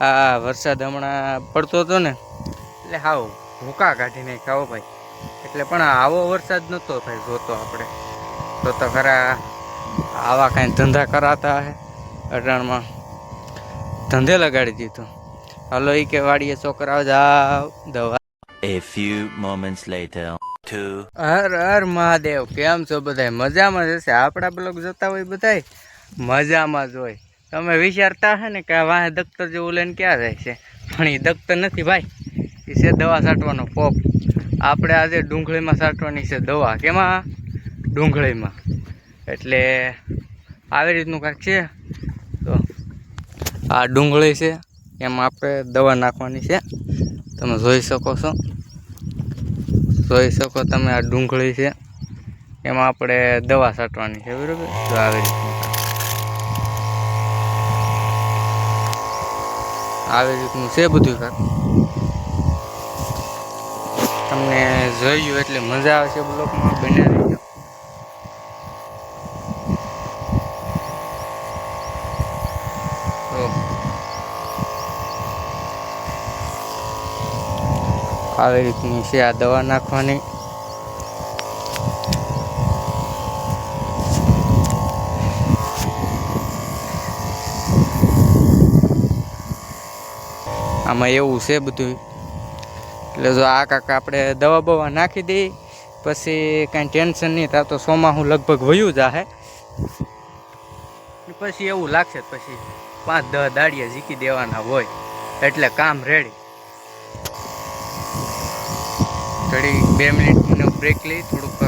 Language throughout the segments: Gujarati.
આ વરસાદ હમણાં પડતો હતો ને એટલે હાવ ભૂકા કાઢીને ખાઓ ભાઈ. એટલે પણ આવો વરસાદ નહોતો ભાઈ જોતો આપણે તો ખરા આવા કાંઈ ધંધા કરાતા હે અટાણમાં ધંધે લગાડી દીધો. હાલો એ કે વાડીએ છોકરાઓ જાવ દવા. A few moments later. Har Har Mahadev. કેમ છો બધાય? મજામાં જ હશે. આપણા બ્લોગ જોતા હોય બધાય મજામાં જ હોય. તમે વિચારતા હે ને કે આ વાહે દખ્તર જેવું લઈને ક્યાં જાય છે, પણ એ દખ્તર નથી ભાઈ, એ છે દવા છાંટવાનો પોપ. આપણે આજે ડુંગળીમાં છાંટવાની છે દવા. કેમાં? ડુંગળીમાં. એટલે આવી રીતનું કાંઈક છે. તો આ ડુંગળી છે, એમાં આપણે દવા નાખવાની છે. તમે જોઈ શકો છો, જોઈ શકો તમે. આ ડુંગળી છે, એમાં આપણે દવા છાંટવાની છે, બરાબર? તો આવી રીતનું છે બધું કાંક. તમને જોયું એટલે મજા આવશે બ્લોકમાં, બને રહીજો. તો આવી રીતની છે આ દવા નાખવાની. આમાં એવું છે બધું. એટલે જો આ કાંક આપણે દવા બવા નાખી દઈએ પછી કાંઈ ટેન્શન નહીં થાય. તો સોમાહું લગભગ વયું જાહે. પછી એવું લાગશે પછી 5-10 દાડિયા ઝીકી દેવાના હોય એટલે કામ રેડી. ઘડી 2 મિનિટનો બ્રેક લઈ, થોડુંક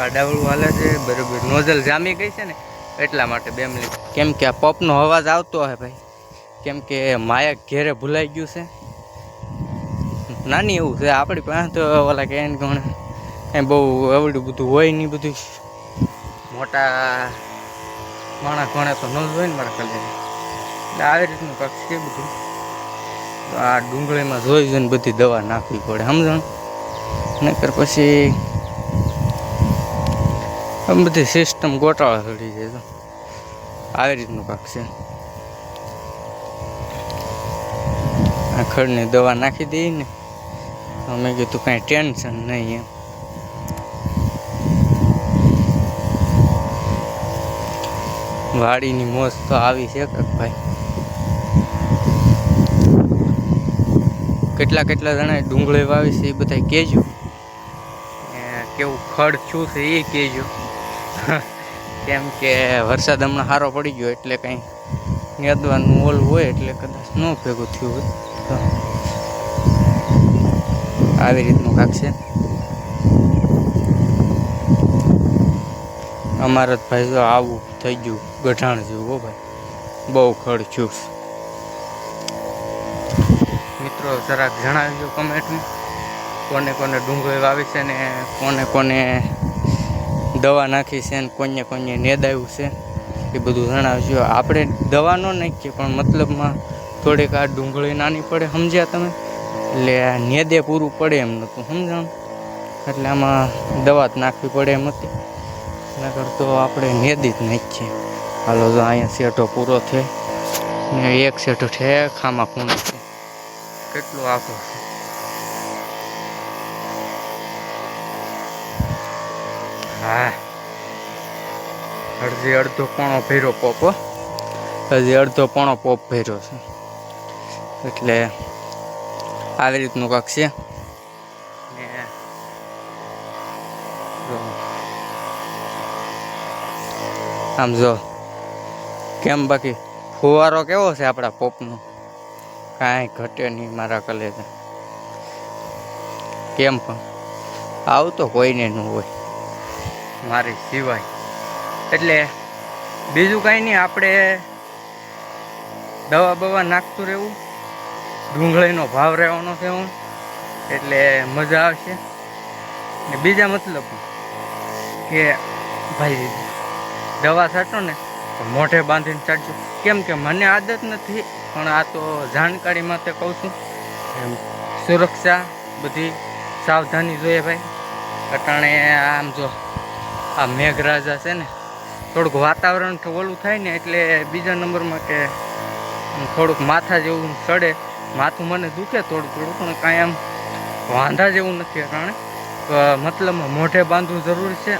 આડાવડું હાલે છે, બરાબર. નોઝલ જામી ગઈ છે ને એટલા માટે 2 મિનિટ. કેમ કે આ પપનો અવાજ આવતો હે ભાઈ, કેમ કે માયક ઘેરે ભૂલાઈ ગયું છે. નાની એવું છે આપણી પાસે, તો ઓલા કે એને કોણ કાંઈ બહુ આવડું બધું હોય નહીં. બધું મોટા માણસ ભણે તો ન જ હોય ને મારા ખાલી. એટલે આવી રીતનું કાંક છે બધું. આ ડુંગળીમાં જોઈ જોઈને બધી દવા નાખવી પડે, સમજણ? નકર પછી આમ બધી સિસ્ટમ ગોટાળા ચડી જાય. તો આવી રીતનું કાંક છે. આ ખડની દવા નાખી દઈએ ને તો મેં કીધું કાંઈ ટેન્શન નહીં એમ. વાડીની મોજ તો આવી છે કાંક ભાઈ. કેટલા જણાએ ડુંગળી વાવી છે એ બધા કહેજો. કેવું ખડ શું છે એ કહેજો. કેમ કે વરસાદ હમણાં સારો પડી ગયો એટલે કંઈ નેદવાનું ઓલું હોય એટલે કદાચ ન ભેગું થયું હોય. તો આવી રીતનું કાંક છે. અમારે જ ભાઈ જો આવું થઈ ગયું ગઢાણ જેવું. હો ભાઈ, બહુ ખડ થયું. મિત્રો જરાક જણાવજો કમેન્ટમાં કોને કોને ડુંગળી વાવી છે ને કોને કોને દવા નાખી છે ને કોને નેદાવ્યું છે એ બધું જણાવજો. આપણે દવા ન નાખીએ પણ મતલબમાં થોડીક આ ડુંગળી નાની પડે, સમજ્યા તમે? એટલે આ નેદે પૂરું પડે એમ નહોતું, સમજાણ? એટલે આમાં દવા જ નાખવી પડે એમ હતી. નકર તો આપણે નેદી જ નાખીએ. હાલો તો અહીંયા શેઠો પૂરો થાય ને એક શેઠો છે ખામા ખૂણે છે. કેટલું આખું છે. હા, હજી અડધો પોણો ભર્યો પોપ. હજી અડધો પોણો પોપ ભર્યો છે. એટલે આવી રીતનું કાંક છે. ને આમ જો કેમ, બાકી ફુવારો કેવો છે આપણા પોપનો? કાંઈ ઘટે નહીં મારા કલેજે. કેમ પણ આવું તો કોઈને ન હોય મારી સિવાય. એટલે બીજું કાંઈ નહીં, આપણે દવા બવા નાખતું રહેવું. ડુંગળીનો ભાવ રહેવાનો છે હું, એટલે મજા આવશે. ને બીજા મતલબ કે ભાઈ દવા છાંટો ને તો મોઢે બાંધીને છાંટજો. કેમ કે મને આદત નથી, પણ આ તો જાણકારી માટે કહું છું. સુરક્ષા બધી સાવધાની જોઈએ ભાઈ. અટાણે આમ જો આ મેઘરાજા છે ને, થોડુંક વાતાવરણ ઓલું થાય ને એટલે બીજા નંબરમાં કે થોડુંક માથા જેવું ચડે, માથું મને દુખે થોડું થોડું, પણ કાંઈ આમ વાંધા જેવું નથી અટાણે. મતલબમાં મોઢે બાંધવું જરૂરી છે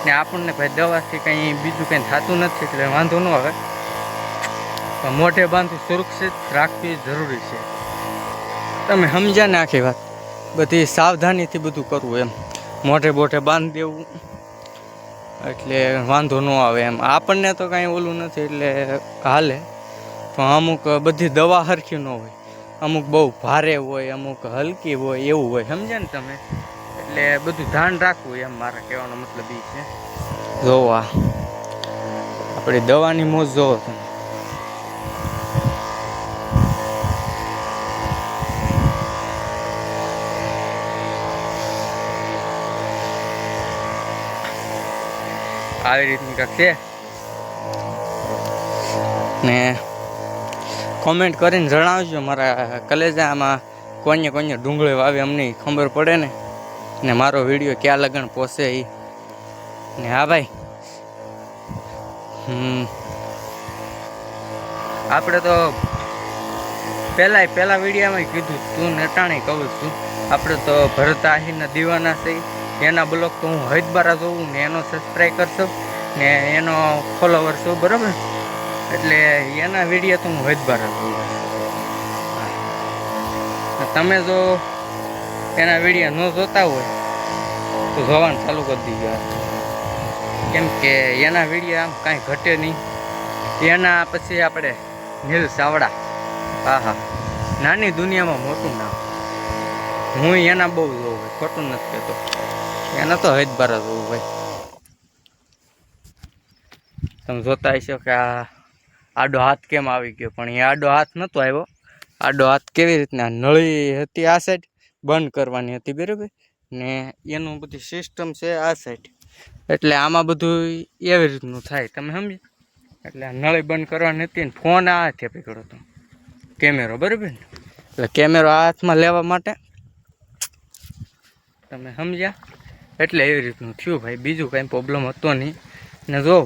ને આપણને ભાઈ દવાથી કંઈ બીજું કંઈ થતું નથી એટલે વાંધો ન આવે, પણ મોઢે બાંધવું સુરક્ષિત રાખવી જરૂરી છે. તમે સમજ્યા ને આખી વાત, બધી સાવધાનીથી બધું કરવું એમ, મોઢે બોઢે બાંધી દેવું એટલે વાંધો ન આવે એમ. આપણને તો કાંઈ ઓલું નથી એટલે હાલે, પણ અમુક બધી દવા સરખી ન હોય, અમુક બહુ ભારે હોય, અમુક હલકી હોય, એવું હોય, સમજ્યા ને તમે? એટલે બધું ધ્યાન રાખવું એમ, મારા કહેવાનો મતલબ એ છે. જોવા આપણી દવાની મોજ જોવો તમે. આવી રીતની કાંઈક છે ને કોમેન્ટ કરીને જણાવજો મારા કલેજામાં કોઈને કોઈને ડુંગળી વાવી, અમને ખબર પડે ને મારો વિડીયો ક્યાં લગન પહોંચે એ. ને હા ભાઈ, આપણે તો પહેલા વિડીયોમાં કીધું તું નટાણી કહું છું, આપણે તો ભરત આહીરના દીવાના છે. એના બ્લોગ તો હું હૈદબારા જોઉં ને એનો સબસ્ક્રાઈબ કરશો ને એનો ફોલોવર છું, બરાબર? એટલે એના વિડીયો તો હું હૈદબારા જોઉં. તમે જો એના વિડીયો ન જોતા હોય તો જોવાનું ચાલુ કરી દીજો, કેમ કે એના વિડીયો આમ કાંઈ ઘટે નહીં. એના પછી આપણે નીલ સાવડા, હા નાની દુનિયામાં મોટું નામ, હું એના બહુ જોઉં ભાઈ, ખોટું નથી કહેતો. એના તો હૈદબારા જોવું ભાઈ. તમે જોતા હશો કે આ આડો હાથ કેમ આવી ગયો, પણ એ આડો હાથ નહોતો આવ્યો. આડો હાથ કેવી રીતના, નળી હતી આ સાઈડ બંધ કરવાની હતી, બરાબર? ને એનું બધી સિસ્ટમ છે આ સાઈડ, એટલે આમાં બધું એવી રીતનું થાય, તમે સમજી? એટલે નળી બંધ કરવાની હતી ને ફોન આ હાથે પકડ્યો હતો, કેમેરો, બરાબર ને? એટલે કેમેરો આ હાથમાં લેવા માટે, તમે સમજ્યા? એટલે એવી રીતનું થયું ભાઈ, બીજું કાંઈ પ્રોબ્લેમ હતો નહીં. ને જો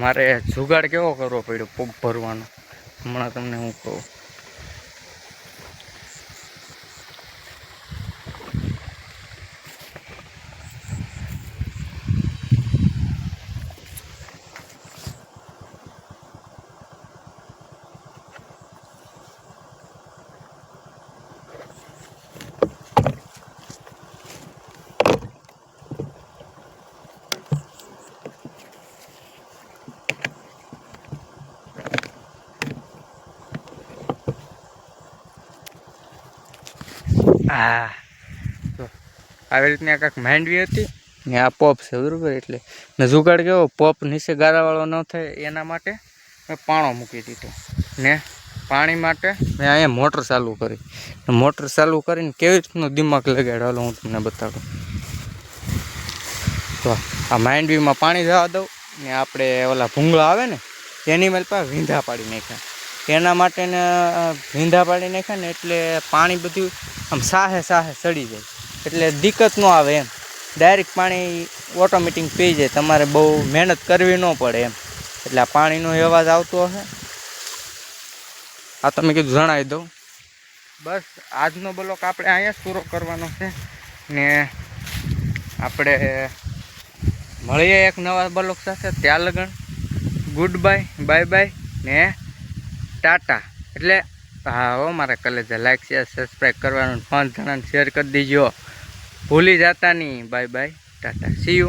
મારે જુગાડ કેવો કરવો પડ્યો પગ ભરવાનો, હમણાં તમને હું કહું. હા, તો આવી રીતની કાંઈક માંડવી હતી ને આ પોપ છે, બરાબર? એટલે મેં જુગાડ કેવો પોપ નીચે ગારાવાળો ન થાય એના માટે મેં પાણો મૂકી દીધો ને પાણી માટે મેં અહીંયા મોટર ચાલુ કરી. મોટર ચાલુ કરીને કેવી રીતનું દિમાગ લગાડ્યો, હાલો હું તમને બતાડું. તો આ માંડવીમાં પાણી જવા દઉં ને આપણે ઓલા ભૂંગળા આવે ને એની મેલ પાસે વીંધા પાડી નાખ્યા. એના માટે ને ભીંધા પાડી નાખ્યા ને એટલે પાણી બધું આમ સાહે સડી જાય, એટલે દિક્કત ન આવે એમ. ડાયરેક્ટ પાણી ઓટોમેટિક પી જાય, તમારે બહુ મહેનત કરવી ન પડે એમ. એટલે આ પાણીનો અવાજ આવતો હશે, આ તમે કીધું જણાવી દઉં. બસ આજનો બ્લોક આપણે અહીંયા પૂરો કરવાનો છે ને આપણે મળીએ એક નવા બ્લોક સાથે. ત્યાં લગન ગુડ બાય, બાય ને ટાટા. એટલે હા હો મારા કલેજા, લાઈક શેર સબસ્ક્રાઈબ કરવાનું 5 જણાને શેર કરી દીજો, ભૂલી જતા નહીં. By Tata, C you.